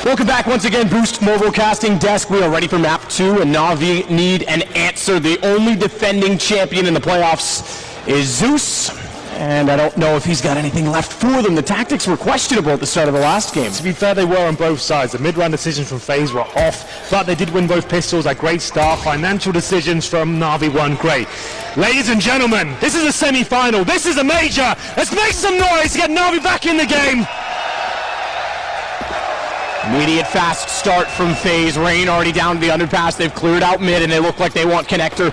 Welcome back once again, Boost Mobile Casting Desk. We are ready for map 2, and Na'Vi need an answer. The only defending champion in the playoffs is Zeus, and I don't know if he's got anything left for them. The tactics were questionable at the start of the last game. To be fair, they were on both sides. The mid-round decisions from FaZe were off, but they did win both pistols. A great start. Financial decisions from Na'Vi weren't great. Ladies and gentlemen, this is a semi-final. This is a major. Let's make some noise to get Na'Vi back in the game. Immediate fast start from FaZe. Rain already down to the underpass. They've cleared out mid, and they look like they want connector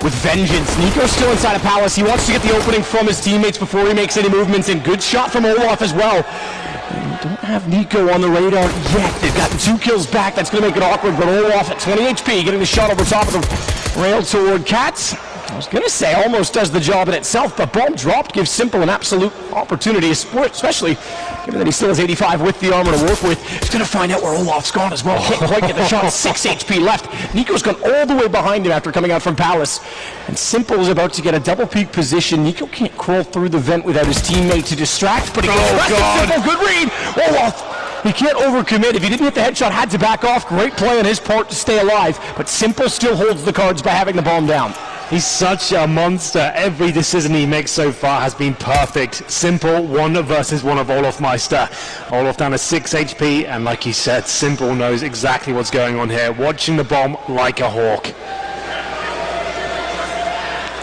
with vengeance. Nico's still inside of Palace. He wants to get the opening from his teammates before he makes any movements, and good shot from Olaf as well. They don't have Nico on the radar yet. They've gotten 2 kills back. That's going to make it awkward, but Olaf at 20 HP, getting the shot over top of the rail toward Cats. I was going to say almost does the job in itself, but bomb dropped gives Simple an absolute opportunity, especially given that he still has 85 with the armor to work with. He's going to find out where Olaf's gone as well. Can't quite get the shot. 6 HP left. Nico's gone all the way behind him after coming out from Palace. And Simple is about to get a double peak position. Nico can't crawl through the vent without his teammate to distract, but he gets Simple. Good read. Olaf, he can't overcommit. If he didn't hit the headshot, had to back off. Great play on his part to stay alive, but Simple still holds the cards by having the bomb down. He's such a monster. Every decision he makes so far has been perfect. Simple 1 versus 1 of Olaf Meister. Olaf down to 6 HP, and like he said, Simple knows exactly what's going on here, watching the bomb like a hawk.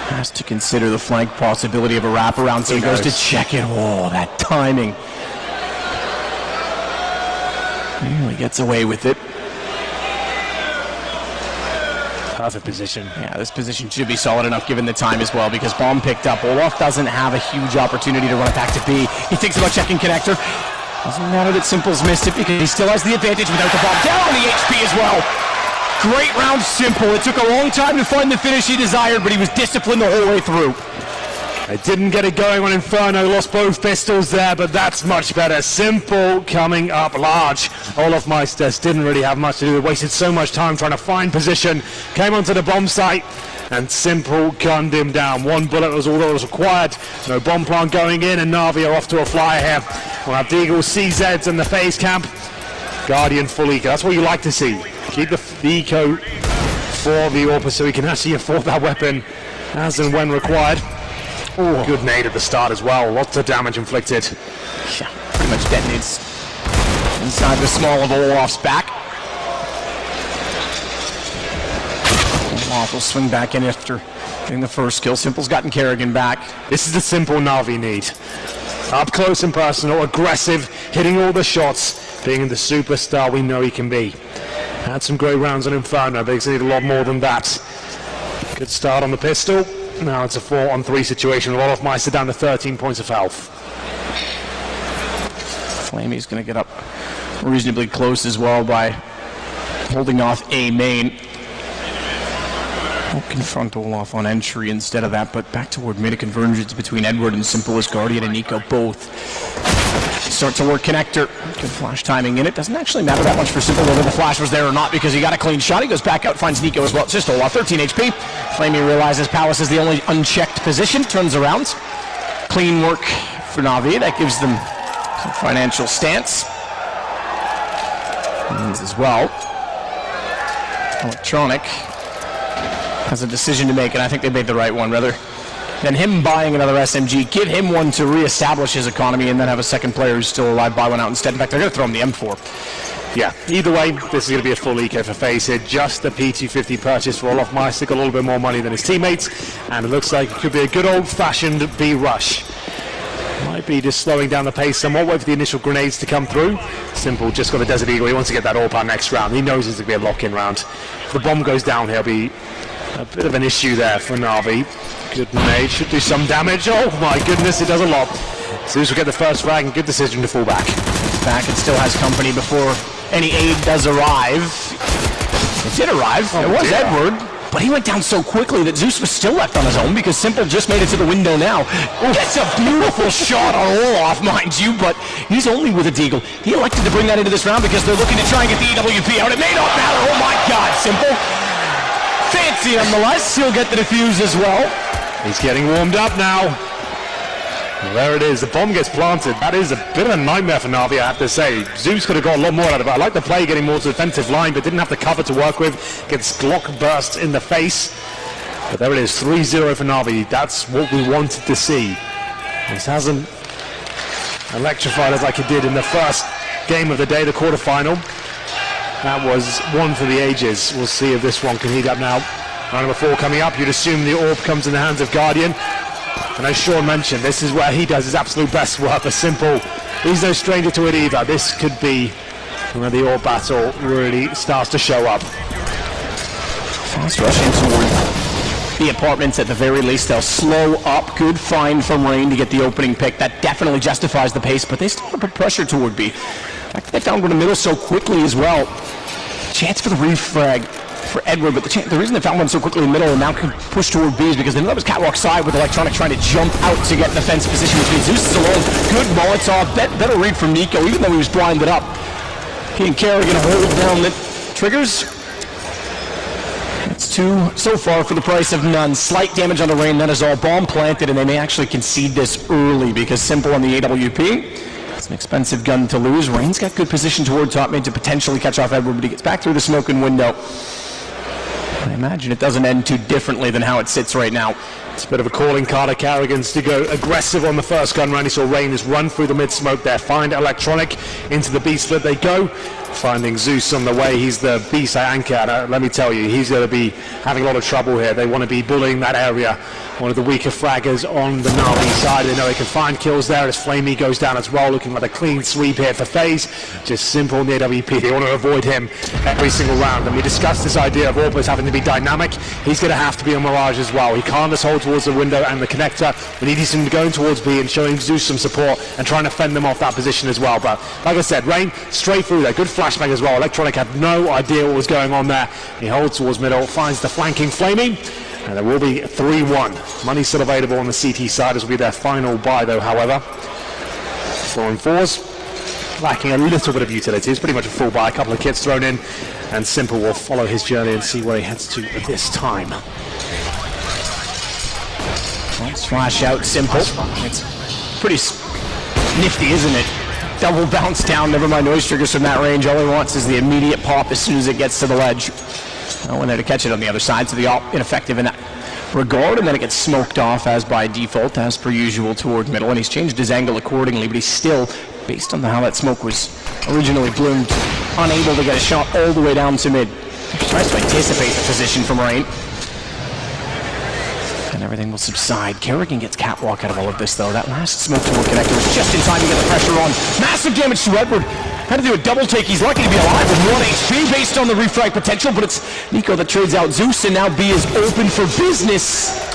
Has to consider the flank possibility of a wraparound, so he goes to check it. Oh, that timing. He gets away with it. Perfect position. Yeah, this position should be solid enough given the time as well, because bomb picked up. Olaf doesn't have a huge opportunity to run it back to B. He thinks about checking connector. Doesn't matter that Simple's missed it because he still has the advantage without the bomb. Down on the HP as well. Great round, Simple. It took a long time to find the finish he desired, but he was disciplined the whole way through. They didn't get it going on Inferno, lost both pistols there, but that's much better. Simple coming up large. Olaf Meister didn't really have much to do. He wasted so much time trying to find position. Came onto the bomb site, and Simple gunned him down. 1 bullet was all that was required. No bomb plant going in, and Na'Vi are off to a flyer here. We'll have Deagle, CZs in the FaZe camp. Guardian full eco. That's what you like to see. Keep the eco for the AWP so he can actually afford that weapon as and when required. Ooh. Good nade at the start as well. Lots of damage inflicted. Yeah, pretty much detonates inside the small of Olaf's back. Olaf will swing back in after getting the first kill. Simple's gotten Kerrigan back. This is the Simple Na'Vi need. Up close and personal, aggressive, hitting all the shots, being the superstar we know he can be. Had some great rounds on Inferno, but he's need a lot more than that. Good start on the pistol. Now it's a 4-on-3 situation. Olaf Meister down to 13 points of health. Flamey's going to get up reasonably close as well by holding off A main. We'll confront Olaf on entry instead of that, but back toward mid. A convergence between Edward and Simple as Guardian and Nico both start to work connector. Good flash timing in it. Doesn't actually matter that much for Simple whether the flash was there or not, because he got a clean shot. He goes back out, finds Nico as well. It's just Olaf, 13 HP. Flamey realizes Palace is the only unchecked position, turns around. Clean work for Na'Vi. That gives them some financial stance. Means as well. Electronic has a decision to make, and I think they made the right one. Rather than him buying another SMG, give him one to reestablish his economy and then have a second player who's still alive buy one out instead. In fact, they're going to throw him the M4. Yeah, either way, this is going to be a full eco for FaZe here. Just the P250 purchase for Olaf Meister, got a little bit more money than his teammates, and it looks like it could be a good old-fashioned B rush. Might be just slowing down the pace somewhat, wait for the initial grenades to come through. Simple just got a Desert Eagle, he wants to get that AWP out next round. He knows it's going to be a lock-in round. If the bomb goes down, he'll be a bit of an issue there for Na'Vi. Good nade, should do some damage. Oh my goodness, it does a lot. Zeus will get the first frag, and good decision to fall back. Back and still has company before any aid does arrive. It did arrive, it was Edward, but he went down so quickly that Zeus was still left on his own because Simple just made it to the window now. That's a beautiful shot on Olaf, mind you, but he's only with a deagle. He elected to bring that into this round because they're looking to try and get the EWP out. It may not matter, oh my god, Simple. Fancy nonetheless, he'll get the defuse as well. He's getting warmed up now. Well, there it is, the bomb gets planted. That is a bit of a nightmare for Na'Vi, I have to say. Zeus could have got a lot more out of it. I like the play getting more to the defensive line, but didn't have the cover to work with. Gets Glock burst in the face. But there it is, 3-0 for Na'Vi. That's what we wanted to see. This hasn't electrified us like it did in the first game of the day, the quarterfinal. That was one for the ages. We'll see if this one can heat up now. Round number 4 coming up. You'd assume the orb comes in the hands of Guardian. And as Sean mentioned, this is where he does his absolute best work. The simple, he's no stranger to it either. This could be where the orb battle really starts to show up. Fast rushing toward the apartments at the very least. They'll slow up. Good find from Rain to get the opening pick. That definitely justifies the pace, but they still want to put pressure toward B. In fact, they found one in the middle so quickly as well. Chance for the refrag for Edward, but the reason they found one so quickly in the middle and now can push toward B is because they know that was catwalk side with Electronic trying to jump out to get in the fence position, which means Zeus is alone. Good Molotov. Better read from Nico, even though he was blinded up. He and Kerrigan hold down the triggers. It's 2 so far for the price of none. Slight damage on the Rain, that is all. Bomb planted, and they may actually concede this early because Simple on the AWP. It's an expensive gun to lose. Rain's got good position toward top mid to potentially catch off Edward, but he gets back through the smoking window. I imagine it doesn't end too differently than how it sits right now. It's a bit of a calling card of Carrigan's to go aggressive on the first gun round. He saw Rain just run through the mid-smoke there, find Electronic, into the B-split they go. Finding Zeus on the way, he's the B-side anchor, and let me tell you, he's going to be having a lot of trouble here. They want to be bullying that area. One of the weaker fraggers on the Na'Vi side. They know they can find kills there as Flamey goes down as well, looking like a clean sweep here for FaZe. Just Simple in the AWP. They want to avoid him every single round. And we discussed this idea of Orbis having to be dynamic. He's going to have to be on Mirage as well. He can't just hold towards the window and the connector. We need him going towards B and showing Zeus some support and trying to fend them off that position as well. But like I said, Rain straight through there. Good flashbang as well. Electronic had no idea what was going on there. He holds towards middle, finds the flanking Flaming. And there will be 3-1. Money still available on the CT side. This will be their final buy though, however. 4 and 4s. Lacking a little bit of utility. It's pretty much a full buy. A couple of kits thrown in. And Simple will follow his journey and see where he heads to this time. Let's flash out Simple. It's pretty nifty, isn't it? Double bounce down. Never mind noise triggers from that range. All he wants is the immediate pop as soon as it gets to the ledge. No one there to catch it on the other side, so the op ineffective in that regard, and then it gets smoked off as by default, as per usual, toward middle, and he's changed his angle accordingly, but he's still, based on how that smoke was originally bloomed, unable to get a shot all the way down to mid. He tries to anticipate the position from Rain. And everything will subside. Kerrigan gets catwalk out of all of this, though. That last smoke toward connector was just in time to get the pressure on. Massive damage to Edward. Had to do a double take. He's lucky to be alive with 1 HP based on the refrag potential, but it's Nico that trades out Zeus, and now B is open for business.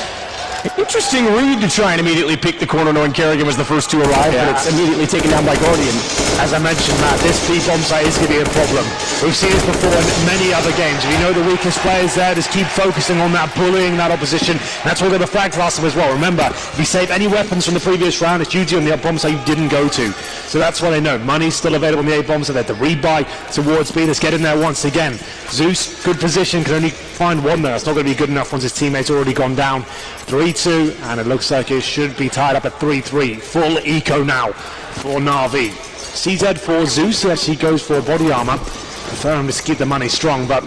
Interesting read to try and immediately pick the corner knowing Kerrigan was the first to arrive, but it's immediately taken down by Guardian. As I mentioned, Matt, this B-bomb site is going to be a problem. We've seen this before in many other games. If you know the weakest players there, just keep focusing on that, bullying that opposition. That's what they were flagged last time as well. Remember, if you save any weapons from the previous round, it's usually on the bomb site you didn't go to. So that's what they know. Money's still available on the A-bomb, so they have to rebuy towards B. Let's get in there once again. Zeus, good position, can only find one there. It's not going to be good enough once his teammate's already gone down. 3-2, and it looks like it should be tied up at 3-3. Full eco now for Na'Vi. CZ for Zeus, who actually goes for body armor. Prefer him to keep the money strong, but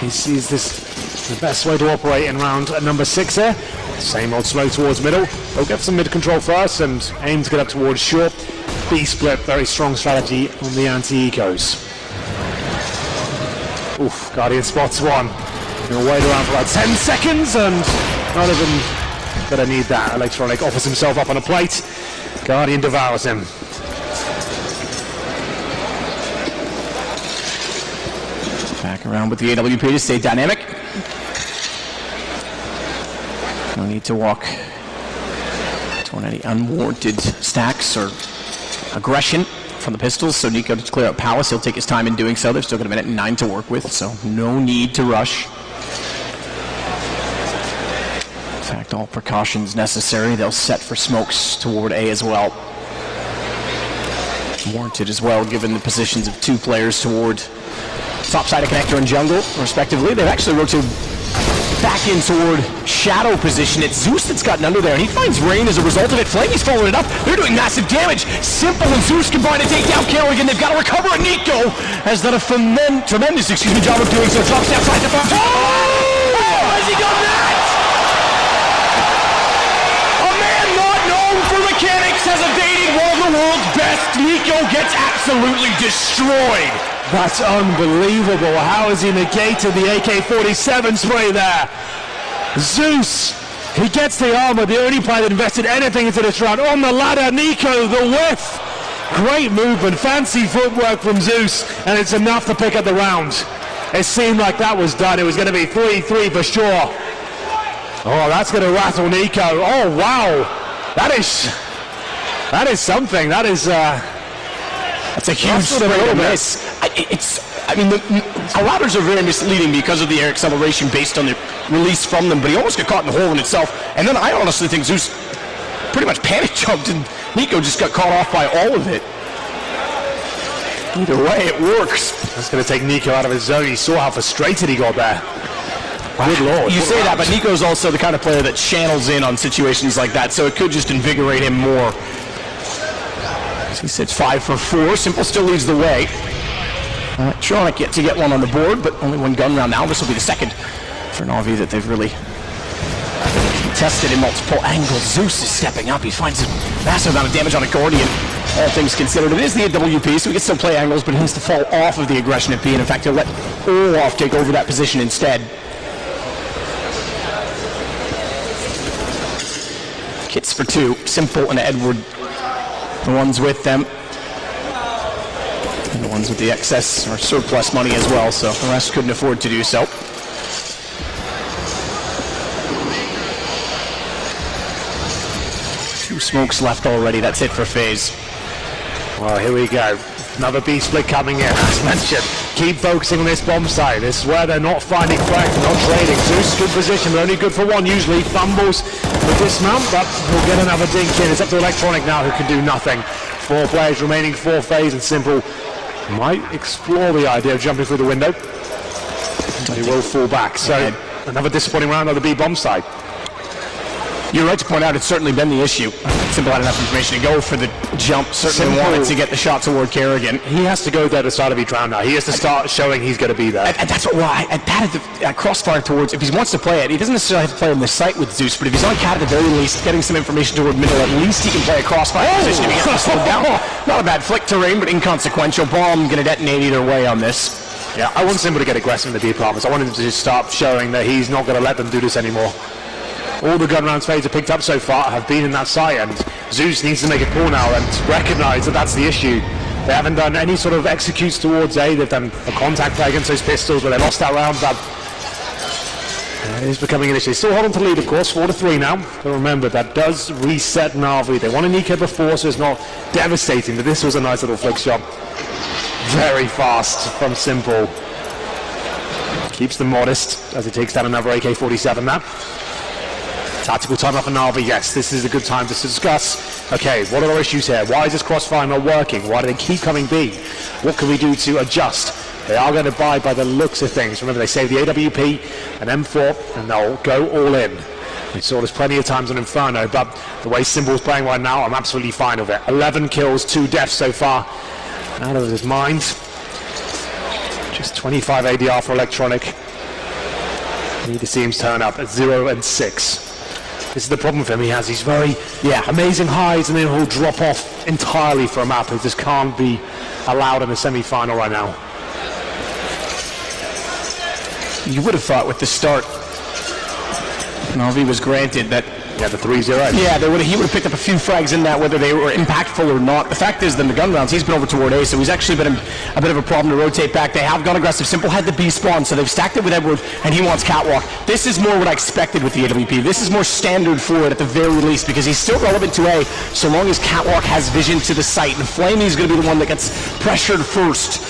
he sees this the best way to operate in round number 6 there. Same old slow towards middle. They'll get some mid control first and aim to get up towards short. B split, very strong strategy on the anti-ecos. Oof, Guardian spots one. He'll wait around for about 10 seconds and not even gonna need that. Electronic offers himself up on a plate. Guardian devours him. Back around with the AWP to stay dynamic. No need to walk toward any unwarranted stacks or aggression from the pistols, so Nico to clear out Palace. He'll take his time in doing so. They've still got 1 minute and 9 to work with, so no need to rush. In fact, all precautions necessary. They'll set for smokes toward A as well. Warranted as well, given the positions of 2 players toward top side of connector and jungle, respectively. They've actually rotated back back in toward shadow position. It's Zeus that's gotten under there, and he finds Rain as a result of it. Flamey's following it up. They're doing massive damage. Simple and Zeus combine to take down Kerrigan. They've got to recover, and Nico has done a tremendous job of doing so. Drops down, tries to find. Oh! Has he done that? A man not known for mechanics has evaded one of the world's best. Nico gets absolutely destroyed. That's unbelievable. How has he negated the AK-47 spray there? Zeus, he gets the armor, the only player that invested anything into this round. On the ladder, Nico, the whiff. Great movement, fancy footwork from Zeus, and it's enough to pick up the round. It seemed like that was done. It was going to be 3-3 for sure. Oh, that's going to rattle Nico. Oh, wow. That is something. That's a huge spray to miss. The ladders are very misleading because of the air acceleration based on the release from them, but he almost got caught in the hole in itself. And then I honestly think Zeus pretty much panic jumped, and Nico just got caught off by all of it. Either way, it works. That's going to take Nico out of his zone. You saw how frustrated he got there. Good lord. You say that, but Nico's also the kind of player that channels in on situations like that, so it could just invigorate him more. He sits 5 for 4. Simple still leads the way. Electronic yet to get one on the board, but only one gun round now. This will be the second for Na'Vi that they've really tested in multiple angles. Zeus is stepping up. He finds a massive amount of damage on a Guardian. All things considered, it is the AWP, so he can still play angles, but he needs to fall off of the aggression at B, and in fact, he'll let Olaf take over that position instead. Kits for 2. Simple and Edward, the ones with them. And the ones with the excess or surplus money as well, so the rest couldn't afford to do so. Two smokes left already, that's it for FaZe. Well, here we go. Another B split coming in, as mentioned. Keep focusing on this bomb site. This is where they're not finding frags, not trading. Zeus, good position, but only good for one usually. Fumbles with dismount, but we'll get another dink in. It's up to Electronic now, who can do nothing. 4 players remaining, 4 FaZe, and Simple might explore the idea of jumping through the window. But he will fall back. So another disappointing round on the B bomb site. You're right to point out it's certainly been the issue. Simple had enough information to go for the jump. Certainly wanted to get the shot toward Kerrigan. He has to go there to start of each round now. He has to start showing he's going to be there. And that's what I patted the crossfire towards. If he wants to play it, he doesn't necessarily have to play on the site with Zeus, but if he's on cat at the very least, getting some information toward middle, at least he can play a crossfire position if he gets slowed down. Not a bad flick to Rain, but inconsequential. Bomb going to detonate either way on this. Yeah, I want Simple to get aggressive in the departments. I want him to just start showing that he's not going to let them do this anymore. All the gun rounds FaZe have picked up so far have been in that site, and Zeus needs to make a call now and recognize that that's the issue. They haven't done any sort of executes towards A. They've done a contact play against those pistols, but they lost that round. But it is becoming an issue. Still holding to lead, of course, 4-3 now. But remember, that does reset Na'Vi. They won a Nico before, so it's not devastating, but this was a nice little flick shot. Very fast from Simple. Keeps them modest as he takes down another AK-47 now. Tactical timeout for Na'Vi. Yes, this is a good time to discuss. Okay, what are our issues here? Why is this crossfire not working? Why do they keep coming B? What can we do to adjust? They are going to buy by the looks of things. Remember, they save the AWP and M4, and they'll go all in. We saw this plenty of times on Inferno, but the way Simple's playing right now, I'm absolutely fine with it. 11 kills, 2 deaths so far. Out of his mind. Just 25 ADR for Electronic. Need to see him turn up at 0 and 6. This is the problem with him. He has these very amazing highs, and then he'll drop off entirely for a map. It just can't be allowed in the semi-final right now. You would have thought with the start, Na'Vi was granted that. Yeah, the 3-0. Yeah, he would have picked up a few frags in that, whether they were impactful or not. The fact is, then the gun rounds, he's been over toward A, so he's actually been a bit of a problem to rotate back. They have gone aggressive. Simple had the B spawn, so they've stacked it with Edward, and he wants Catwalk. This is more what I expected with the AWP. This is more standard for it at the very least, because he's still relevant to A, so long as Catwalk has vision to the site. And Flamey's going to be the one that gets pressured first.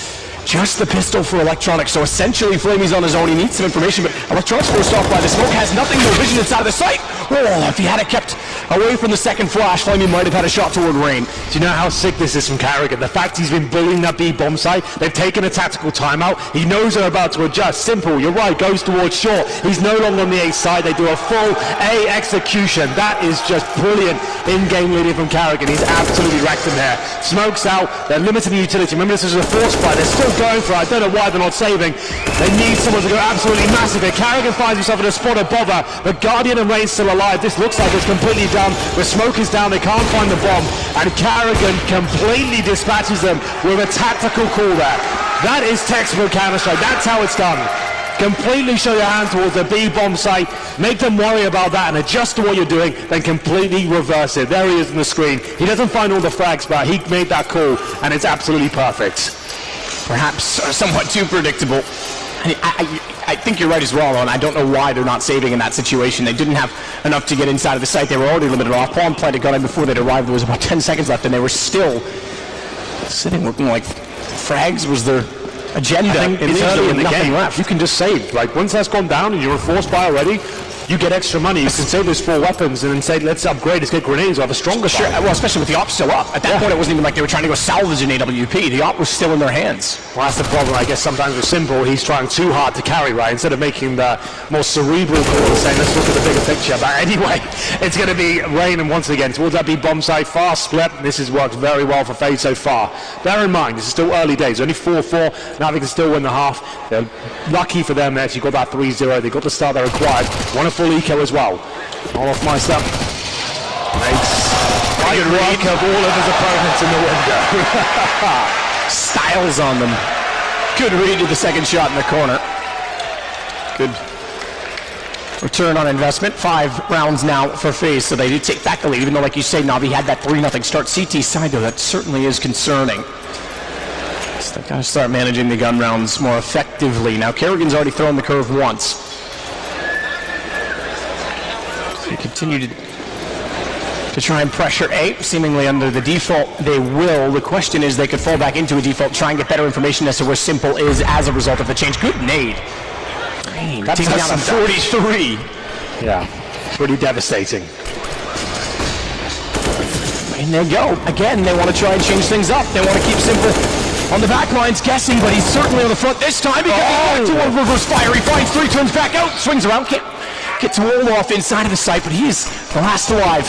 Just the pistol for Electronic, so essentially Flamey's on his own. He needs some information, but Electronic's forced off by the smoke, has nothing, no vision inside of the site. Oh, if he had it kept away from the second flash flame, he might have had a shot toward Rain. Do you know how sick this is from Carrigan? The fact he's been bullying that B bomb site, they've taken a tactical timeout. He knows they're about to adjust. Simple, you're right, goes towards short. He's no longer on the A side. They do a full A execution. That is just brilliant in-game leading from Carrigan. He's absolutely wrecked him there. Smokes out. They're limiting the utility. Remember, this is a force fight. They're still going for it. I don't know why they're not saving. They need someone to go absolutely massive here. Carrigan finds himself in a spot of bother, but Guardian and Rain's still alive. This looks like it's completely done. The smoke is down. They can't find the bomb, and Carrigan completely dispatches them with a tactical call there. That is textbook Counter-Strike. That's how it's done. Completely show your hand towards the B bomb site, make them worry about that and adjust to what you're doing, then completely reverse it. There he is on the screen. He doesn't find all the frags, but he made that call, and it's absolutely perfect. Perhaps somewhat too predictable. I think you're right as well, and I don't know why they're not saving in that situation. They didn't have enough to get inside of the site. They were already limited off. Palm planted got in before they'd arrived. There was about 10 seconds left, and they were still sitting looking like frags was their agenda. It's early in the game. You can just save. Like, once that's gone down and you're a force buy already, you get extra money. You can save those 4 weapons and then say, let's upgrade, let's get grenades, or have a stronger sure. Well, especially with the op still up. At that point, it wasn't even like they were trying to go salvage an AWP. The op was still in their hands. Well, that's the problem, I guess, sometimes with Simple. He's trying too hard to carry, right? Instead of making the more cerebral call and saying, let's look at the bigger picture. But anyway, it's going to be Rain, and once again, towards that B bomb site, fast split. This has worked very well for FaZe so far. Bear in mind, this is still early days. Only 4-4. Now they can still win the half. They're lucky for them there. So you got that 3-0. They got the start they required. Want a full eco as well. All off my stuff. Makes good work of all of his opponents in the window. Styles on them. Good read to the second shot in the corner. Good return on investment. 5 rounds now for FaZe, so they did take back the lead, even though, like you say, Navi had that 3-0 start. CT side, though, that certainly is concerning. So they've got to start managing the gun rounds more effectively. Now, Kerrigan's already thrown the curve once. They continue to try and pressure A, seemingly under the default. They will. The question is they could fall back into a default, try and get better information as to where Simple is as a result of the change. Good nade. That's taking down a 43. Yeah, pretty devastating. And they go. Again, they want to try and change things up. They want to keep Simple on the back lines guessing, but he's certainly on the front this time because he's back to a reverse fire. He finds 3, turns back out, swings around, gets rolled off inside of the site, but he is the last alive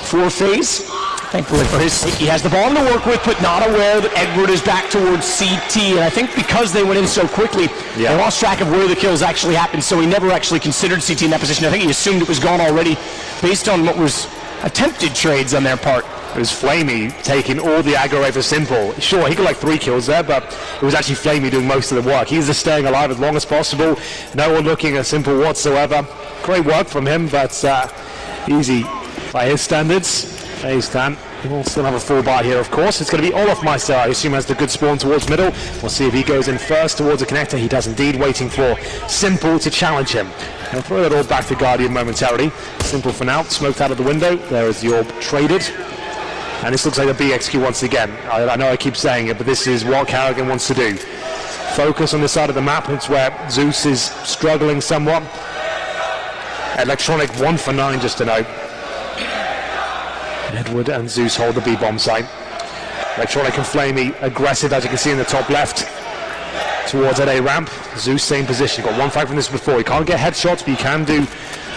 for FaZe. Thankfully for his sake, he has the bomb to work with, but not aware that Edward is back towards CT. And I think because they went in so quickly, they lost track of where the kills actually happened, so he never actually considered CT in that position. I think he assumed it was gone already based on what was attempted trades on their part. It was Flamey taking all the aggro away for Simple. Sure, he got like 3 kills there, but it was actually Flamey doing most of the work. He's just staying alive as long as possible. No one looking at Simple whatsoever. Great work from him, but easy by his standards. FaZe can. We'll still have a full bar here, of course. It's going to be all off Meister, I assume, has the good spawn towards middle. We'll see if he goes in first towards the connector. He does indeed, waiting for Simple to challenge him. I'll throw that all back to Guardian momentarily. Simple for now, smoked out of the window. There is the orb traded. And this looks like a BXQ once again. I know I keep saying it, but this is what Carrigan wants to do. Focus on this side of the map. It's where Zeus is struggling somewhat. Electronic 1 for 9 just to know. Edward and Zeus hold the B-bomb site. Electronic and Flamey aggressive, as you can see in the top left, towards that A ramp. Zeus same position. Got 1 frag from this before. He can't get headshots, but you can do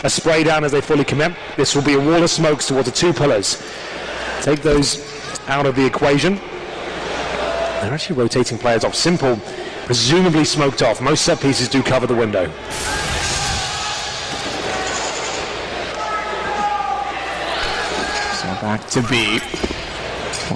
a spray down as they fully commit. This will be a wall of smokes towards the 2 pillars. Take those out of the equation. They're actually rotating players off. Simple, presumably smoked off. Most set pieces do cover the window. So back to B.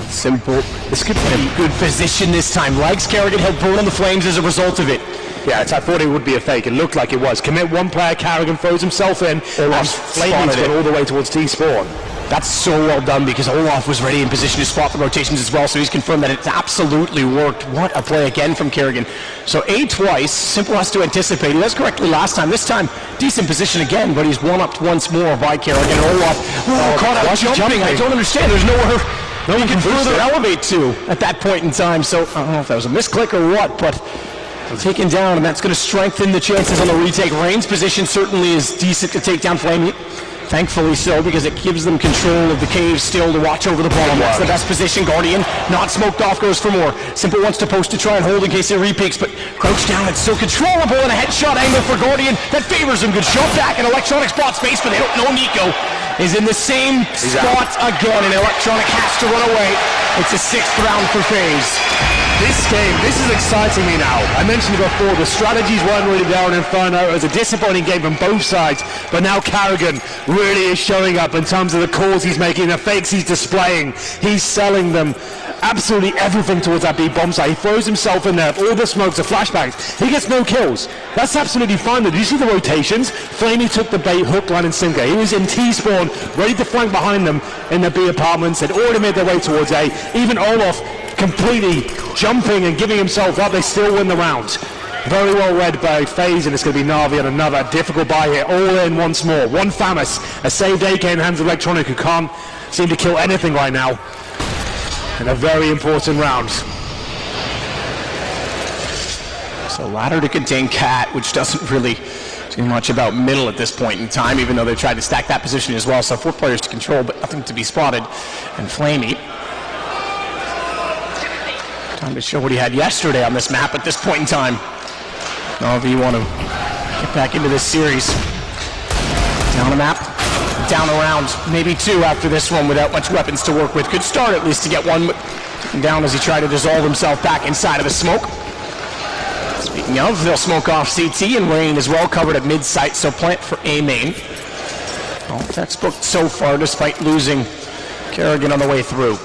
Simple. This could be a good position this time. Likes Carrigan, he'll burn on the flames as a result of it. Yeah, I thought it would be a fake. It looked like it was. Commit 1 player, Carrigan throws himself in, and Flamey's gone all the way towards T-spawn. That's so well done because Olaf was ready in position to spot the rotations as well, so he's confirmed that it's absolutely worked. What a play again from Kerrigan. So A twice, Simple has to anticipate. He does correctly last time. This time, decent position again, but he's one-upped once more by Kerrigan. Olaf caught out jumping. I don't understand. There's nowhere he can further elevate to at that point in time. So I don't know if that was a misclick or what, but taken down, and that's going to strengthen the chances on the retake. Rain's position certainly is decent to take down Flamey. Thankfully so, because it gives them control of the cave still to watch over the bottom. That's the best position. Guardian not smoked off, goes for more. Simple wants to post to try and hold in case it repeaks, but crouched down, it's still controllable, and a headshot angle for Guardian that favors him. Good shot back, and Electronic spot space, but they don't know Nico is in the same spot again, and Electronic has to run away. It's a 6th round for FaZe. This game, this is exciting me now. I mentioned it before, the strategies weren't really there on Inferno. It was a disappointing game from both sides, but now Karrigan really is showing up in terms of the calls he's making, the fakes he's displaying. He's selling them absolutely everything towards that B bomb site. He throws himself in there, all the smokes, the flashbangs. He gets no kills. That's absolutely fine. Did you see the rotations? Flamey took the bait, hook, line, and sinker. He was in T-spawn, ready to flank behind them in the B apartments. They'd already made their way towards A. Even Olaf completely jumping and giving himself up. They still win the round. Very well read by FaZe, and it's going to be Na'Vi on another difficult buy here. All in once more. One Famas, a saved AK in hands of Electronic, who can't seem to kill anything right now. In a very important round. So ladder to contain Cat, which doesn't really do much about middle at this point in time, even though they tried to stack that position as well. So 4 players to control, but nothing to be spotted. And Flamey, time to show what he had yesterday on this map at this point in time. If you want to get back into this series. Down a map, down a round, maybe 2 after this one without much weapons to work with. Good start at least to get one down as he tried to dissolve himself back inside of the smoke. Speaking of, they'll smoke off CT, and Rain is well covered at mid-site, so plant for A main. All textbook so far, despite losing Karrigan on the way through.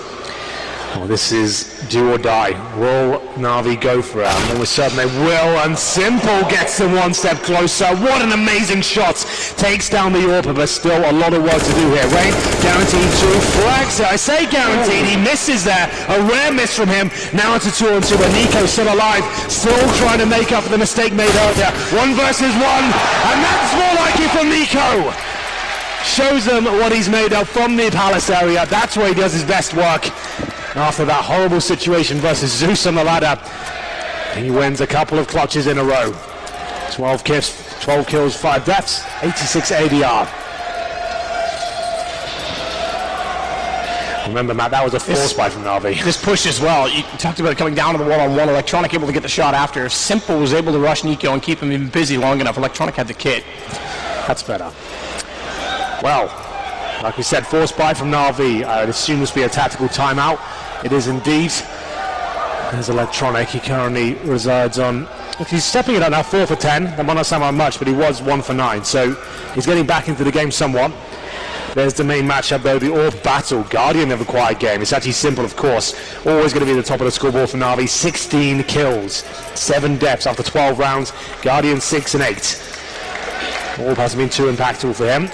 Well, this is do or die. Will Na'Vi go for it? And almost certain they will, and Simple gets them one step closer. What an amazing shot. Takes down the AWP, but still a lot of work to do here. Rain, guaranteed 2 frags. I say guaranteed, he misses there. A rare miss from him. Now it's a 2-on-2, but Nico's still alive. Still trying to make up for the mistake made earlier. 1 versus 1, and that's more like it from Nico. Shows them what he's made of from the Palace area. That's where he does his best work. After that horrible situation versus Zeus on the ladder, he wins a couple of clutches in a row. 12 kills, 5 deaths, 86 ADR. Remember, Matt, that was a force buy from Na'Vi. This push as well. You talked about it coming down to the one-on-one. Electronic able to get the shot after. If Simple was able to rush Nico and keep him even busy long enough, Electronic had the kit. That's better. Well, like we said, force buy from Na'Vi. I would assume this will be a tactical timeout. It is indeed. There's Electronic. He currently resides on... He's stepping it up now, 4 for 10. That might not sound like much, but he was 1 for 9. So he's getting back into the game somewhat. There's the main matchup, though, the AWP battle. Guardian of a quiet game. It's actually Simple, of course. Always going to be at the top of the scoreboard for Na'Vi. 16 kills, 7 deaths after 12 rounds. Guardian 6 and 8. AWP hasn't been too impactful for him.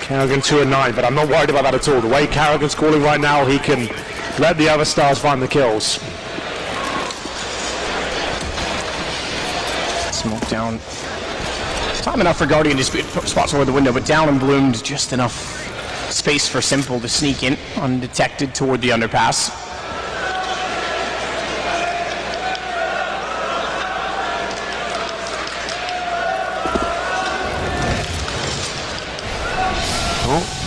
Karrigan 2 and 9, but I'm not worried about that at all. The way Karrigan's calling right now, he can let the other stars find the kills. Smoke down. Time enough for Guardian to spot toward the window, but down and bloomed just enough space for Simple to sneak in undetected toward the underpass.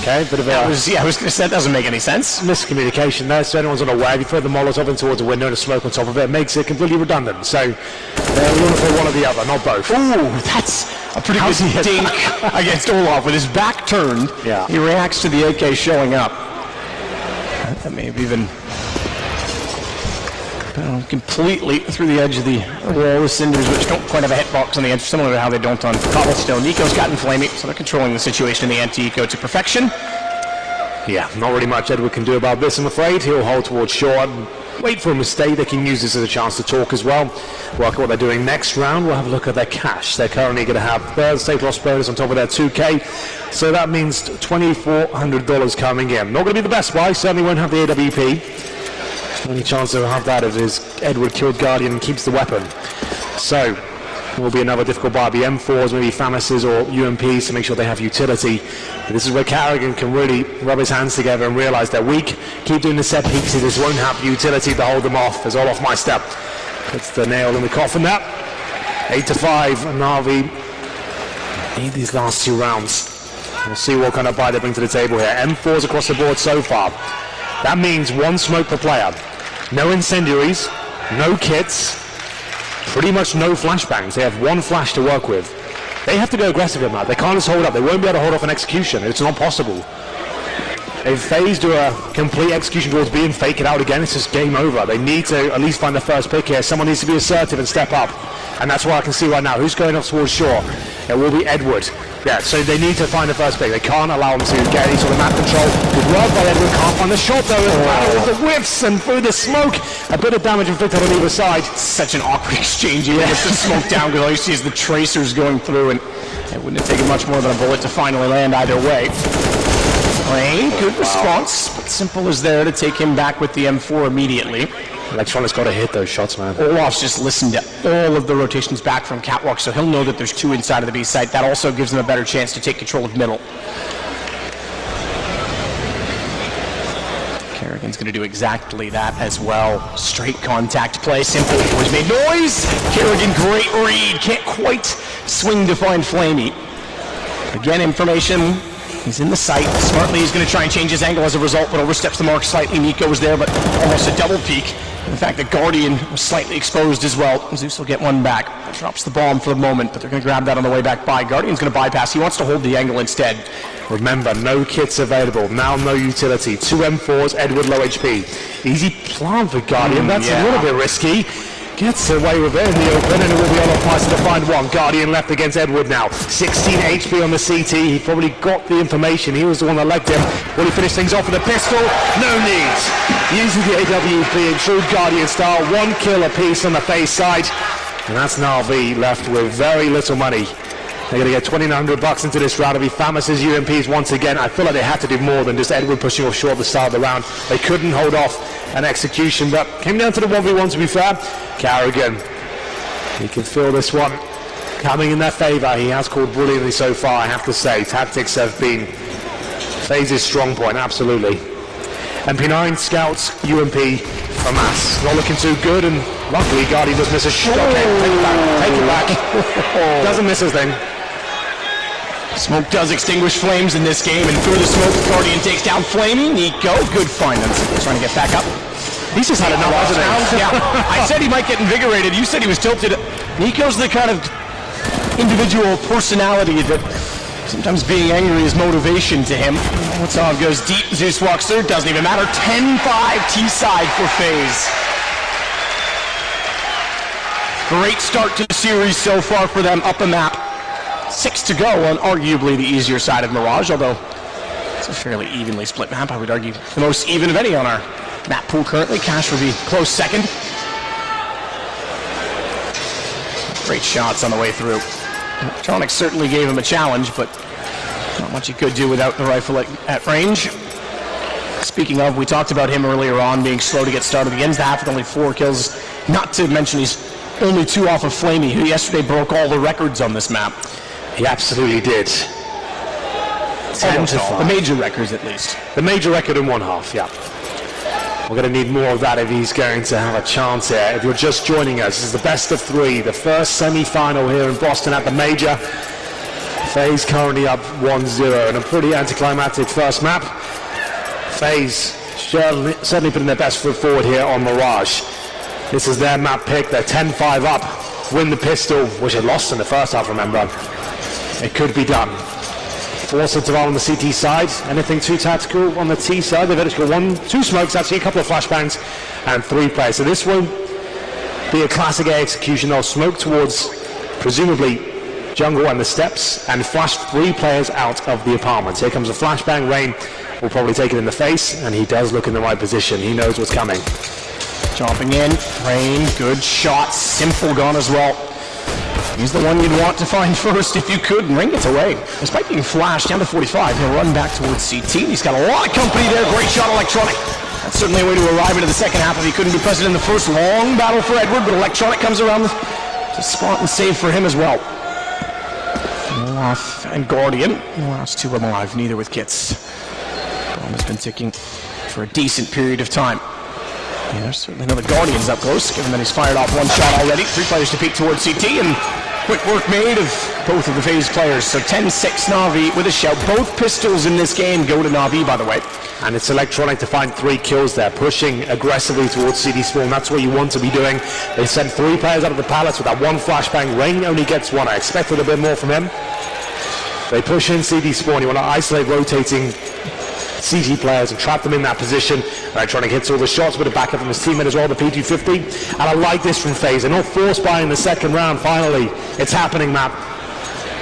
Okay, bit of a... I was going to say, that doesn't make any sense. Miscommunication there, so anyone's unaware. If you throw the Molotov in towards a window and a smoke on top of it, it makes it completely redundant. So they're looking for one or the other, not both. Ooh, that's a pretty good dink against Olaf. With his back turned, yeah. He reacts to the AK showing up. That may have even completely through the edge of the wall with cinders, which don't quite have a hitbox on the edge, similar to how they don't on Cobblestone. Nico's gotten Flamey, so they're controlling the situation in the anti-eco to perfection. Yeah, not really much Edward can do about this, I'm afraid. He'll hold towards short and wait for a mistake. They can use this as a chance to talk as well. Work at what they're doing next round. We'll have a look at their cash. They're currently going to have Thursday loss bonus on top of their 2K. So that means $2,400 coming in. Not going to be the best buy. Certainly won't have the AWP. Only chance they'll have that is Edward killed Guardian and keeps the weapon. So will be another difficult buy. The M4s, maybe Famises or UMPs to make sure they have utility. But this is where Karrigan can really rub his hands together and realize they're weak. Keep doing the set peaks, this won't have utility to hold them off. As Olaf Meister puts the nail in the coffin there. 8-5, and Na'Vi need these last 2 rounds. We'll see what kind of buy they bring to the table here. M4s across the board so far. That means one smoke per player. No incendiaries, no kits, pretty much no flashbangs. They have one flash to work with. They have to go aggressive in that. They can't just hold up. They won't be able to hold off an execution. It's not possible. If FaZe do a complete execution towards B and fake it out again, it's just game over. They need to at least find the first pick here. Someone needs to be assertive and step up. And that's what I can see right now. Who's going off towards shore? It will be Edward. Yeah, so they need to find the first pick. They can't allow them to get any sort of map control. Good work by Edward. Can't find the shot though. As battle with the whiffs and through the smoke. A bit of damage inflicted on either side. Such an awkward exchange. He gets the smoke down because all you see is the tracers going through, and it wouldn't have taken much more than a bullet to finally land either way. Rain, good response, but Simple is there to take him back with the M4 immediately. Electronic's got to hit those shots, man. Olaf's just listened to all of the rotations back from Catwalk, so he'll know that there's two inside of the B site. That also gives him a better chance to take control of middle. Kerrigan's going to do exactly that as well. Straight contact play. Simple was made noise. Kerrigan, great read. Can't quite swing to find Flamey. Again, information. He's in the sight. Smartly, he's going to try and change his angle as a result, but oversteps the mark slightly. Nico was there, but almost a double peek. In fact, the Guardian was slightly exposed as well. Zeus will get one back. Drops the bomb for the moment, but they're going to grab that on the way back by. Guardian's going to bypass. He wants to hold the angle instead. Remember, no kits available. Now no utility. 2 M4s, Edward low HP. Easy plan for Guardian. That's a little bit risky. Gets away with it in the open, and it will be on a price to find one. Guardian left against Edward now. 16 HP on the CT. He probably got the information. He was the one that legged him. Will he finish things off with a pistol? No need. Using the AWP in true Guardian style. 1 kill apiece on the FaZe side. And that's Na'Vi left with very little money. They're going to get $2,900 into this round. It'll be Famus's UMPs once again. I feel like they had to do more than just Edward pushing off short at the start of the round. They couldn't hold off an execution, but came down to the 1v1 to be fair. Kerrigan, he can feel this one coming in their favour. He has called brilliantly so far, I have to say. Tactics have been FaZe's strong point, absolutely. MP9 scouts UMP from Mass. Not looking too good, and luckily Guardian does miss a shot. Okay, take it back. Doesn't miss his thing. Smoke does extinguish flames in this game, and through the smoke, Guardian takes down Flamey. Nico, good find. He's trying to get back up. He's just had enough, hasn't he? Yeah, I said he might get invigorated. You said he was tilted. Nico's the kind of individual personality that sometimes being angry is motivation to him. What's on goes deep. Zeus walks through. Doesn't even matter. 10-5 T-side for FaZe. Great start to the series so far for them up a map. 6 to go on arguably the easier side of Mirage, although it's a fairly evenly split map. I would argue the most even of any on our map pool currently. Cash would be close second. Great shots on the way through. Electronics certainly gave him a challenge, but not much he could do without the rifle at range. Speaking of, we talked about him earlier on being slow to get started. He ends the half with only 4 kills. Not to mention he's only 2 off of Flamey, who yesterday broke all the records on this map. He absolutely did. 10 to 5. The major records, at least. The major record in 1/2, yeah. We're going to need more of that if he's going to have a chance here. If you're just joining us, this is the best of 3, the first semi-final here in Boston at the major. FaZe currently up 1-0 in a pretty anticlimactic first map. FaZe certainly putting their best foot forward here on Mirage. This is their map pick. They're 10-5 up. Win the pistol, which they lost in the first half, remember. It could be done. Force it to on the CT side. Anything too tactical on the T side? They've actually got 2 smokes, actually, a couple of flashbangs, and 3 players. So this won't be a classic A execution. They'll smoke towards, presumably, jungle and the steps, and flash 3 players out of the apartments. Here comes a flashbang. Rain will probably take it in the face, and he does look in the right position. He knows what's coming. Jumping in, Rain, good shot, Simple gone as well. He's the one you'd want to find first if you could, and Rain gets away. Despite being flashed down to 45, he'll run back towards CT. He's got a lot of company there, great shot, Electronic. That's certainly a way to arrive into the second half if he couldn't be present in the first. Long battle for Edward, but Electronic comes around to spot and save for him as well. Olaf and Guardian, the last 2 alive, neither with kits. Bomb has been ticking for a decent period of time. Yeah, there's certainly another Guardian's up close, given that he's fired off 1 shot already. 3 players to peek towards CT, and Quick work made of both of the FaZe players. So 10-6 Na'Vi with a shout. Both pistols in this game go to Na'Vi, by the way. And it's electronic to find 3 kills there, pushing aggressively towards CD Spawn. That's what you want to be doing. They sent 3 players out of the palace with that 1 flashbang. Rain only gets 1. I expected a bit more from him. They push in CD Spawn. You want to isolate rotating CG players and trap them in that position. Electronic hits all the shots with a backup from his teammate as well, the P250. And I like this from FaZe. They're not forced by in the second round, finally. It's happening, Matt.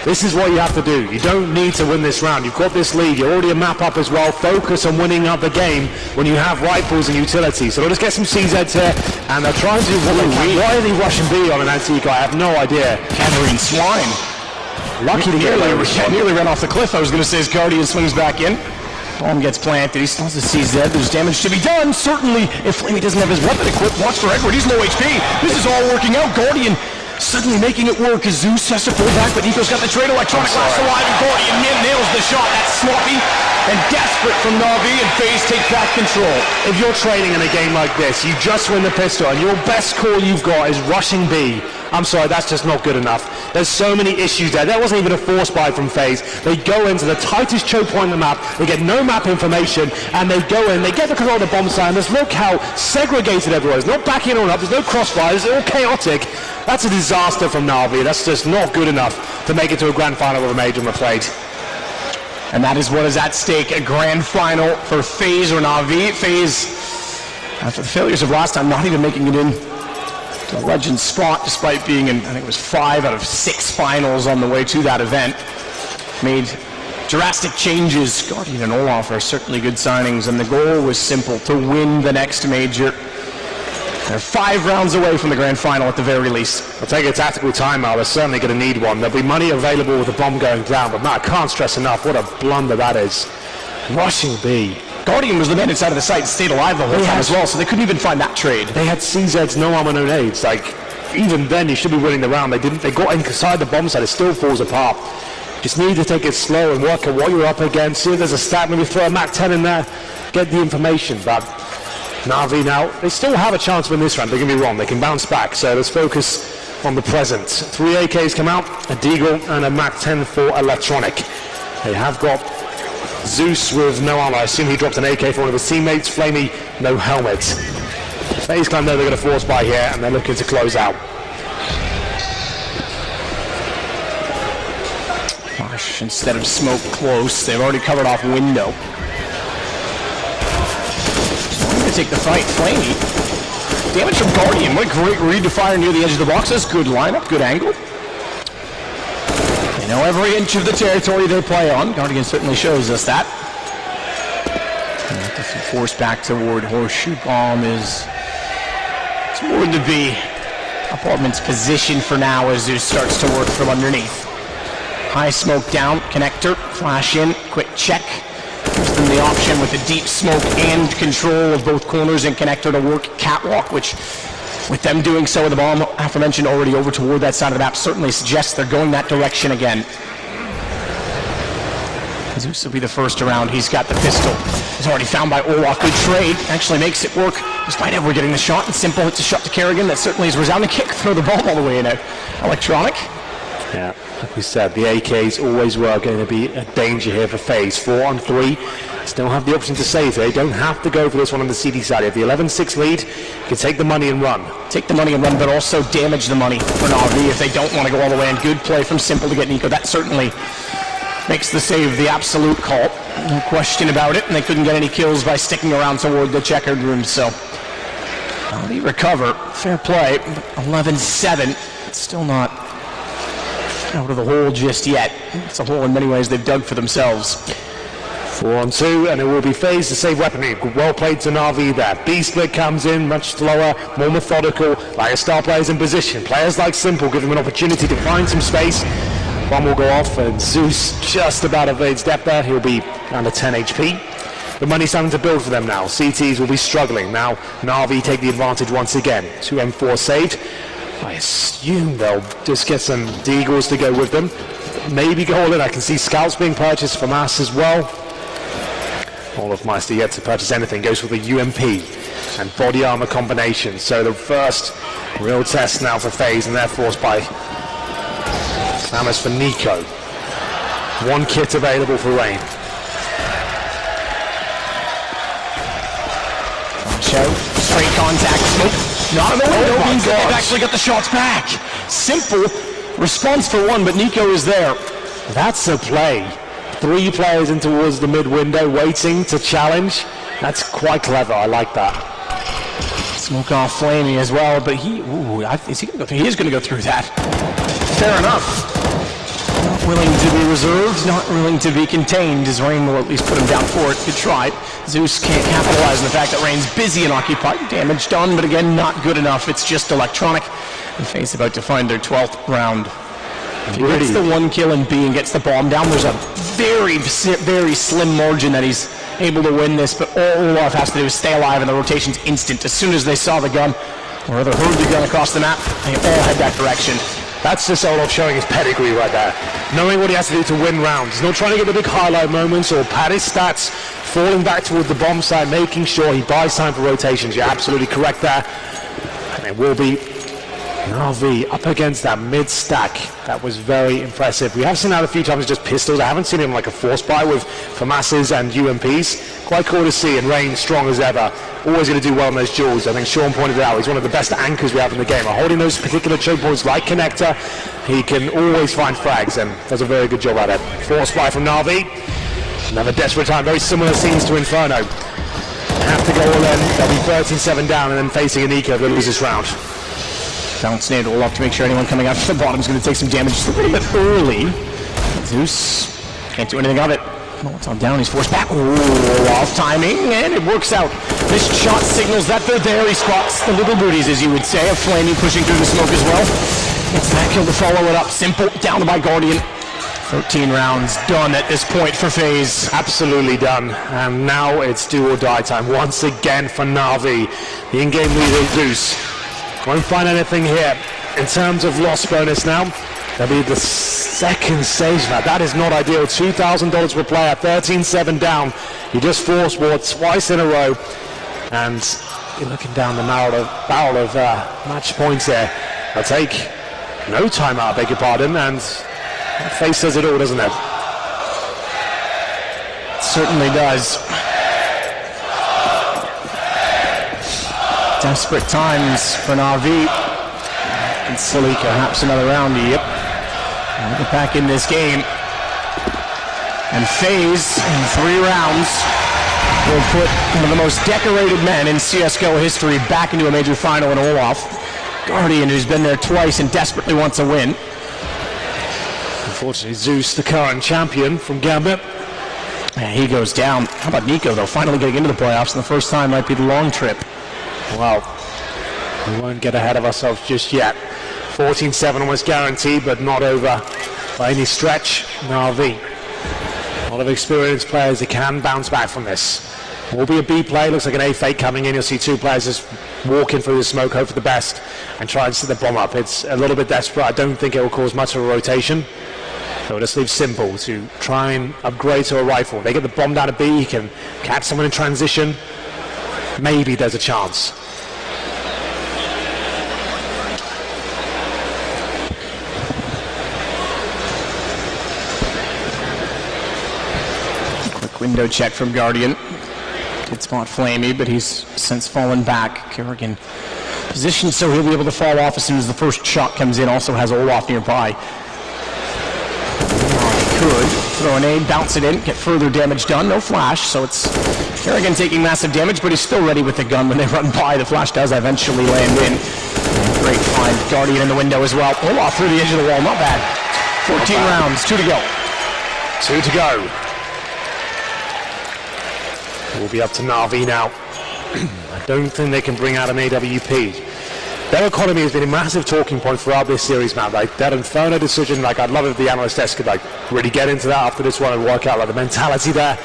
This is what you have to do. You don't need to win this round. You've got this lead. You're already a map up as well. Focus on winning up the game when you have rifles and utilities. So let's get some CZs here. And they're trying to do what they can. Why are they rushing B on an anti-eco? I have no idea. Catherine Swine. Lucky to get away with it. Nearly ran off the cliff. I was going to say his Guardian swings back in. Bomb gets planted. He still has a CZ. There's damage to be done. Certainly, if Flamey doesn't have his weapon equipped, watch for Edward. He's low HP. This is all working out. Guardian suddenly making it work as Zeus has to pull back, but Nico's got the trade. Electronic last alive, and Guardian nails the shot. That's sloppy and desperate from Na'Vi, and FaZe take back control. If you're trading in a game like this, you just win the pistol, and your best call you've got is rushing B. I'm sorry, that's just not good enough. There's so many issues there. That wasn't even a force buy from FaZe. They go into the tightest choke point on the map, they get no map information, and they go in, they get the control of the bomb site, and just look how segregated everyone is. Not backing on up, there's no crossfire, it's all chaotic. That's a disaster from Na'Vi. That's just not good enough to make it to a grand final with a major, I'm afraid. And that is what is at stake, a grand final for FaZe or Na'Vi. FaZe, after the failures of last time, not even making it in to the Legends spot, despite being in, I think it was 5 out of 6 finals on the way to that event. Made drastic changes. Guardian and Olaf are certainly good signings, and the goal was simple, to win the next major. They're 5 rounds away from the grand final at the very least. I'll take a tactical timeout. They're certainly going to need one. There'll be money available with the bomb going down, but Matt, I can't stress enough what a blunder that is. Rushing B. Guardian was the man inside of the site and stayed alive the whole time as well, so they couldn't even find that trade. They had CZs, no armor, no nades. Like, even then, you should be winning the round. They didn't. They got inside the bomb site. It still falls apart. Just need to take it slow and work at what you're up against. See if there's a stat, maybe throw a Mac 10 in there, get the information. But Na'Vi now, they still have a chance to win this round. Don't get me wrong, they can bounce back. So let's focus on the present. 3 AKs come out, a Deagle and a Mac 10 for Electronic. They have got Zeus with no armor. I assume he dropped an AK for one of his teammates. Flamey, no helmet. FaZe Clan know they're going to force by here, and they're looking to close out. Flash instead of smoke close. They've already covered off window. To take the fight, Flamey. Damage from Guardian. What a great read to fire near the edge of the box. That's good lineup, good angle. They know every inch of the territory they play on. Guardian certainly shows us that. Force back toward Horseshoe Bomb is toward the B. Apartment's position for now as Zeus starts to work from underneath. High smoke down, connector, flash in, quick check. Gives them the option with the deep smoke and control of both corners and connector to work catwalk, which with them doing so with the bomb aforementioned already over toward that side of the map certainly suggests they're going that direction again. Zeus will be the first around. He's got the pistol. He's already found by Olaf. Good trade. Actually makes it work despite Edward getting the shot. And Simple hits a shot to Kerrigan. That certainly is a resounding kick. Throw the ball all the way in out. Electronic. Yeah, like we said, the AKs always were going to be a danger here for FaZe. 4 on 3. Still have the option to save. They don't have to go for this one on the CD side. If the 11-6 lead, you can take the money and run. Take the money and run, but also damage the money for Na'Vi if they don't want to go all the way in. Good play from Simple to get Nico. That certainly makes the save the absolute call. No question about it. And they couldn't get any kills by sticking around toward the checkered room. So they recover. Fair play. 11-7. It's still not out of the hole just yet. It's a hole in many ways they've dug for themselves. 4 on 2, and it will be FaZe to save weaponry. Well played to Na'Vi there. B-split comes in, much slower, more methodical. Like star players in position. Players like Simple give them an opportunity to find some space. One will go off, and Zeus just about evades depth there. He'll be under 10 HP. The money's starting to build for them now. CTs will be struggling. Now Na'Vi take the advantage once again. 2 M4 saved. I assume they'll just get some Deagles to go with them. Maybe go all in. I can see scouts being purchased from us as well. Olaf Meister yet to purchase anything. Goes for the UMP and body armor combination. So the first real test now for FaZe, and they're forced by Now as for Nico. One kit available for Rain. Show, straight contact. Nope, not in the window. Means that they've actually got the shots back. Simple response for one, but Nico is there. That's a play. 3 players in towards the mid window, waiting to challenge. That's quite clever. I like that. Smoke off Flamey as well, but he is going to go through? He is going to go through that. Fair enough. Not willing to be reserved, not willing to be contained, as Rain will at least put him down for it. Good try. Zeus can't capitalize on the fact that Rain's busy and occupied. Damage done, but again, not good enough. It's just electronic. And FaZe about to find their 12th round. If he gets the 1 kill and B and gets the bomb down, there's a very, very slim margin that he's able to win this, but all Olaf has to do is stay alive, and the rotation's instant. As soon as they saw the gun, or rather heard the gun across the map, they all head that direction. That's just Olaf showing his pedigree right there. Knowing what he has to do to win rounds. He's not trying to get the big highlight moments or pad his stats, falling back toward the bomb side, making sure he buys time for rotations. You're absolutely correct there. And it will be Navi up against that mid stack. That was very impressive. We have seen that a few times, just pistols. I haven't seen him like a force buy with FAMASs and UMPs. Quite cool to see, and Rain strong as ever. Always going to do well on those duels. I think Sean pointed it out. He's one of the best anchors we have in the game. Holding those particular choke points like Connector, he can always find frags and does a very good job at it. Force buy from Navi. Another desperate time. Very similar scenes to Inferno. Have to go all in. They'll be 13-7 down and then facing Anika if they lose this round. Bounce Nade Olaf to make sure anyone coming out from the bottom is going to take some damage just a little bit early. Zeus can't do anything of it. No, it's on down, he's forced back. Off timing, and it works out. This shot signals that they're there. He spots the little booties, as you would say, of Flamey pushing through the smoke as well. It's that kill to follow it up. Simple, down by Guardian. 13 rounds done at this point for FaZe. Absolutely done. And now it's do or die time once again for Navi. The in-game leader, Zeus. Won't find anything here in terms of loss bonus now. That'll be the second stage of that. That is not ideal. $2,000 per player, 13-7 down. You just force war twice in a row. And you're looking down the barrel of match points here. I'll take no timeout, beg your pardon. And FaZe says it all, doesn't it? It certainly does. Desperate times for Navi. And Salika, perhaps another round. Yep. We'll get back in this game. And FaZe, in 3 rounds, will put one of the most decorated men in CSGO history back into a major final in Olaf. Guardian, who's been there twice and desperately wants a win. Unfortunately, Zeus, the current champion from Gambit. Yeah, he goes down. How about Nico, though? Finally getting into the playoffs, and the first time might be the long trip. Well, we won't get ahead of ourselves just yet. 14-7 almost guaranteed, but not over by any stretch. Navi, a lot of experienced players that can bounce back from this. Will be a B play, looks like an A fake coming in. You'll see 2 players just walking through the smoke, hope for the best, and try and set the bomb up. It's a little bit desperate. I don't think it will cause much of a rotation. So we'll just leave Simple to try and upgrade to a rifle. They get the bomb down to B, he can catch someone in transition. Maybe there's a chance. Quick window check from Guardian. Good spot Flamey, but he's since fallen back. Kerrigan positioned so he'll be able to fall off as soon as the first shot comes in. Also has Olaf nearby. Could throw an aid, bounce it in, get further damage done. No flash, so it's Kerrigan taking massive damage, but he's still ready with the gun when they run by. The flash does eventually land in. Great find. Guardian in the window as well. Olaf through the edge of the wall, not bad. 14 rounds, 2 to go. 2 to go. We'll be up to Navi now. I don't think they can bring out an AWP. Their economy has been a massive talking point throughout this series, man. Like that Inferno decision, like I'd love it if the analyst desk could like really get into that after this one and work out like the mentality there.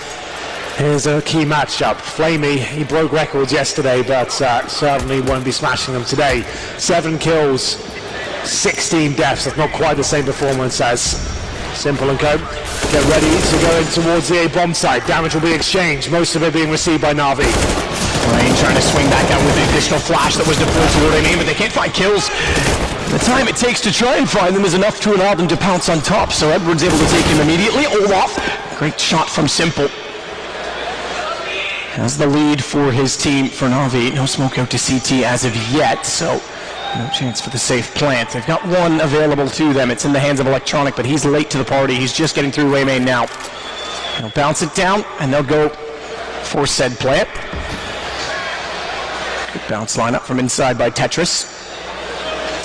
Here's a key matchup. Flamey, he broke records yesterday, but certainly won't be smashing them today. 7 kills, 16 deaths. That's not quite the same performance as Simple and Co. Get ready to go in towards the A bomb site. Damage will be exchanged, most of it being received by Navi. Rain trying to swing back out with the additional flash that was deployed toward him, but they can't find kills. The time it takes to try and find them is enough to allow them to pounce on top, so Edwards able to take him immediately. Olaf, great shot from Simple. Has the lead for his team for Na'Vi. No smoke out to CT as of yet, so no chance for the safe plant. They've got one available to them. It's in the hands of Electronic, but he's late to the party. He's just getting through way main now. They'll bounce it down, and they'll go for said plant. Good bounce lineup from inside by Tetris.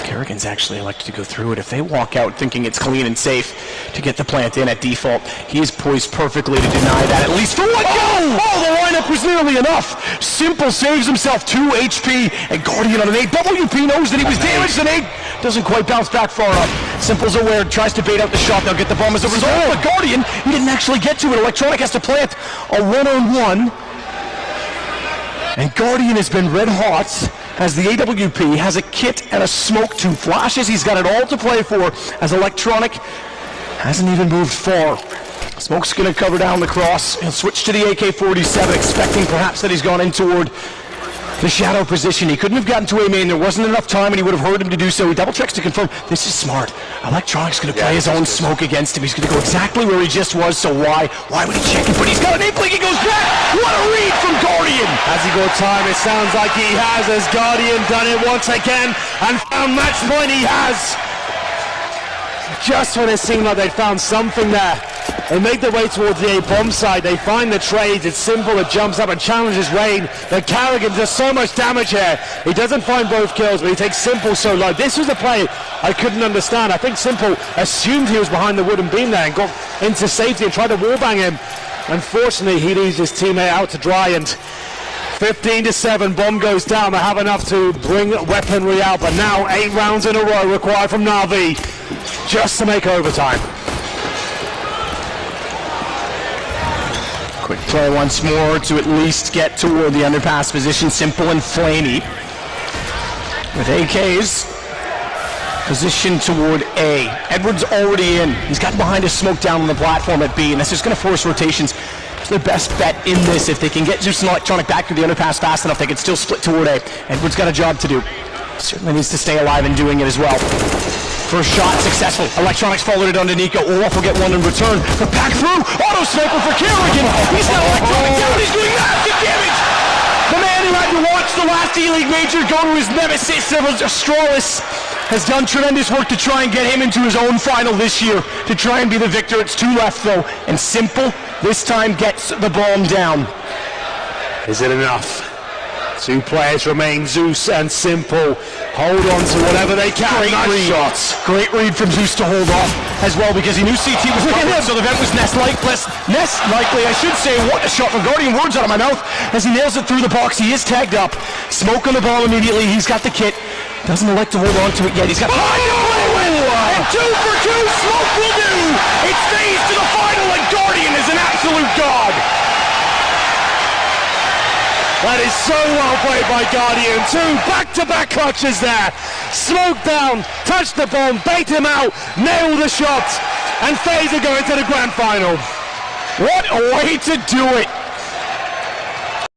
Kerrigan's actually elected to go through it. If they walk out thinking it's clean and safe to get the plant in at default, he is poised perfectly to deny that, at least for one go! Oh, the lineup was nearly enough. Simple saves himself 2 HP, and Guardian on an 8. WP knows that he was damaged, and 8 doesn't quite bounce back far enough. Simple's aware, tries to bait out the shot. They'll get the bomb as a result. But Guardian, he didn't actually get to it. Electronic has to plant a one-on-one. And Guardian has been red hot as the AWP has a kit and a smoke, 2 flashes. He's got it all to play for as Electronic hasn't even moved far. Smoke's going to cover down the cross. He'll switch to the AK-47, expecting perhaps that he's gone in toward the shadow position. He couldn't have gotten to A main. There wasn't enough time, and he would have heard him to do so. He double checks to confirm. This is smart. Electronic's going to play his own smoke against him. He's going to go exactly where he just was, so why would he check it? But he's got an inkling. He goes back. What a read from Guardian. Has he got time? It sounds like he has. Has Guardian done it once again and found match point? He has. Just when it seemed like they'd found something there, they make their way towards the A-bomb side. They find the trades. It's Simple that jumps up and challenges Rain. But Kerrigan does so much damage here. He doesn't find both kills, but he takes Simple so low. This was a play I couldn't understand. I think Simple assumed he was behind the wooden beam there and got into safety and tried to wallbang him. Unfortunately, he leaves his teammate out to dry, and 15-7, bomb goes down. They have enough to bring weaponry out, but now 8 rounds in a row required from Na'Vi just to make overtime. Quick play once more to at least get toward the underpass position. Simple and Flamey with AKs positioned toward A. Edwards already in. He's gotten behind his smoke down on the platform at B, and that's just going to force rotations. It's their best bet in this. If they can get Zeus and Electronic back through the underpass fast enough, they can still split toward A. Edwards got a job to do. Certainly needs to stay alive in doing it as well. First shot successful. Electronics followed it onto Nico. Olaf will get one in return. But back through. Auto sniper for Kerrigan. He's got Electronic down. He's doing massive damage. The man who had to watch the last E-League major go to his nemesis, Astralis, has done tremendous work to try and get him into his own final this year, to try and be the victor. It's 2 left though, and Simple this time gets the bomb down. Is it enough? 2 players remain, Zeus and Simple. Hold on to whatever they can. Great read. Shots. Great read from Zeus to hold off as well, because he knew CT was covered, so the vent was less likely, I should say. What a shot from Guardian, words out of my mouth as he nails it through the box. He is tagged up. Smoke on the ball immediately. He's got the kit. Doesn't elect to hold on to it yet. He's got time to play with. And 2 for 2, Smoke will do. It's FaZe to the final, and Guardian is an absolute god. That is so well played by Guardian. 2 back-to-back clutches there. Smoke down, touch the bomb, bait him out, nail the shot, and FaZe are going to the grand final. What a way to do it.